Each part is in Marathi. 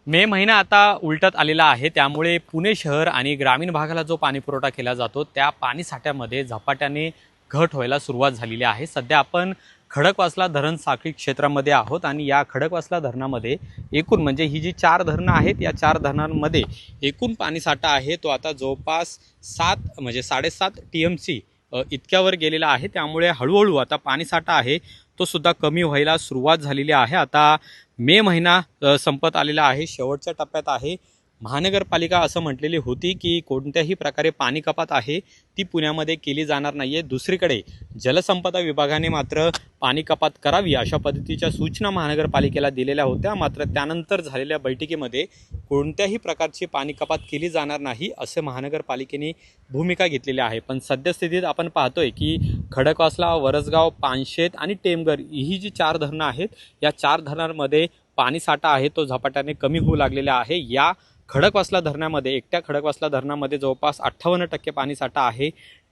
मे महिना आता उलटत आलेला आहे, त्यामुळे पुणे शहर आणि ग्रामीण भागाला जो पाणीपुरवठा केला जातो त्या पाणीसाठ्यामध्ये झपाट्याने घट व्हायला सुरुवात झालेली आहे। सध्या आपण खडकवासला धरण साखळी क्षेत्रामध्ये आहोत आणि या खडकवासला धरणामध्ये एकूण म्हणजे ही जी 4 धरणं आहेत, या 4 धरणांमध्ये एकूण पाणीसाठा आहे तो आता जवळपास 7 TMC इतक्यावर गेलेला आहे। त्यामुळे हळूहळू आता पाणीसाठा आहे तो सुद्धा कमी व्हायला सुरुवात झालेली आहे। आता मे महिना संपत आलेला आहे, शेवटच्या टप्प्यात आहे। महानगरपालिका असं म्हटलेली होती की कोणत्याही प्रकारे पाणी कपात आहे ती पुण्यामध्ये केली जाणार नाहीये। दुसरीकडे जलसंपदा विभागाने मात्र पाणी कपात करावी अशा पद्धतीच्या सूचना महानगरपालिकेला दिलेल्या होत्या। मात्र त्यानंतर झालेल्या बैठकीमध्ये कोणत्याही प्रकारची पाणी कपात केली जाणार नाही असे महानगरपालिकेने भूमिका घेतलेली आहे। पण सद्यस्थितीत आपण पाहतोय की खडकवासला, वरसगाव, पानशेत आणि टेमघर ही जी 4 धरणं आहेत, या 4 धरणांमध्ये पाणीसाठा आहे तो झपाट्याने कमी होऊ लागलेला आहे। या खडकवासला धरणामध्ये, एकट्या खडकवासला धरणामध्ये जवळपास 58% पाणीसाठा आहे।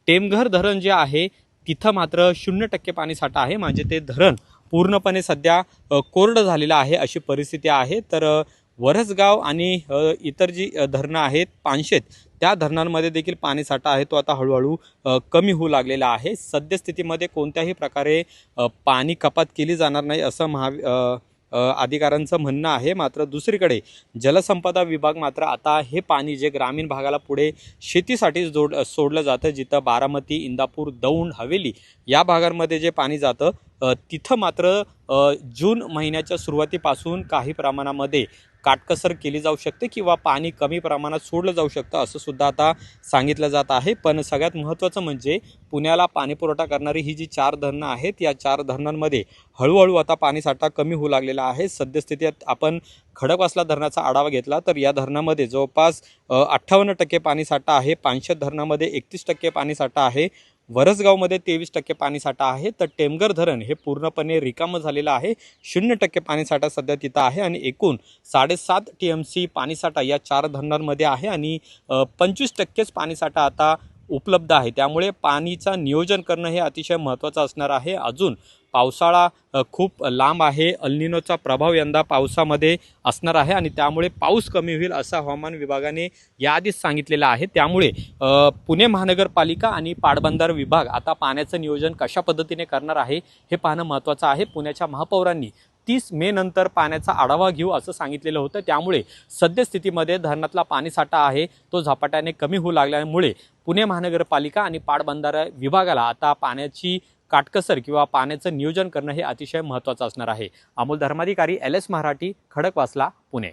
टेमघर धरण जे आहे तिथं मात्र 0% पाणीसाठा आहे, म्हणजे ते धरण पूर्णपणे सध्या कोरडं झालेलं आहे अशी परिस्थिती आहे। तर वरसगाव आणि इतर जी धरणं आहेत पानशेत, त्या धरणांमध्ये देखील पाणीसाठा आहे तो आता हळूहळू कमी होऊ लागलेला आहे। सद्यस्थितीमध्ये कोणत्याही प्रकारे पाणी कपात केली जाणार नाही असं अधिकाऱ्यांचं म्हणणं आहे। मात्र दुसरीकडे जलसंपदा विभाग मात्र आता हे पाणी जे ग्रामीण भागाला पुढे शेतीसाठी सोडलं जातं, जिथं बारामती, इंदापूर, दौंड, हवेली या भागांमध्ये जे पाणी जातं तिथं मात्र जून महिन्याच्या सुरुवातीपासून काही प्रमाणामध्ये काटकसर केली जाऊ शकते किंवा पाणी कमी प्रमाणात सोडलं जाऊ शकतं असं सुद्धा आता सांगितलं जात आहे। पण सगळ्यात महत्त्वाचं म्हणजे पुण्याला पाणीपुरवठा करणारी ही जी 4 धरणं आहेत, या 4 धरणांमध्ये हळूहळू आता पाणीसाठा कमी होऊ लागलेला आहे। सद्यस्थितीत आपण खडकवासला धरणाचा आढावा घेतला तर या धरणामध्ये जवळपास 58% पाणीसाठा आहे। पानशेत धरणामध्ये 31% पाणीसाठा आहे। वरसगावमध्ये 23% पाणीसाठा आहे। तर टेमघर धरण हे पूर्णपणे रिकामं झालेलं आहे, 0% पाणीसाठा सध्या तिथं आहे आणि एकूण 7.5 TMC पाणीसाठा या 4 धरणांमध्ये आहे आणि 25%च पाणीसाठा आता उपलब्ध आहे। त्यामुळे पाणीचं नियोजन करणं हे अतिशय महत्त्वाचं असणार आहे। अजून पावसाळा खूप लांब आहे, अल्निनोचा प्रभाव यंदा पावसामध्ये असणार आहे आणि त्यामुळे पाऊस कमी होईल असं हवामान विभागाने याआधीच सांगितलेलं आहे। त्यामुळे पुणे महानगरपालिका आणि पाटबंधारे विभाग आता पाण्याचं नियोजन कशा पद्धतीने करणार आहे हे पाहणं महत्त्वाचं आहे। पुण्याच्या महापौरांनी 30 मे नंतर पाण्याचा आढावा घेऊ असं सांगितलेलं होतं। त्यामुळे सद्यस्थितीमध्ये धरणातला पाणीसाठा आहे तो झपाट्याने कमी होऊ लागल्यामुळे पुणे महानगरपालिका आणि पाटबंधारे विभागाला आता पाण्याची काटकसर किंवा पाण्याचं नियोजन करणं हे अतिशय महत्त्वाचं असणार आहे। अमोल धर्माधिकारी, LS मराठी, खडकवासला, पुणे।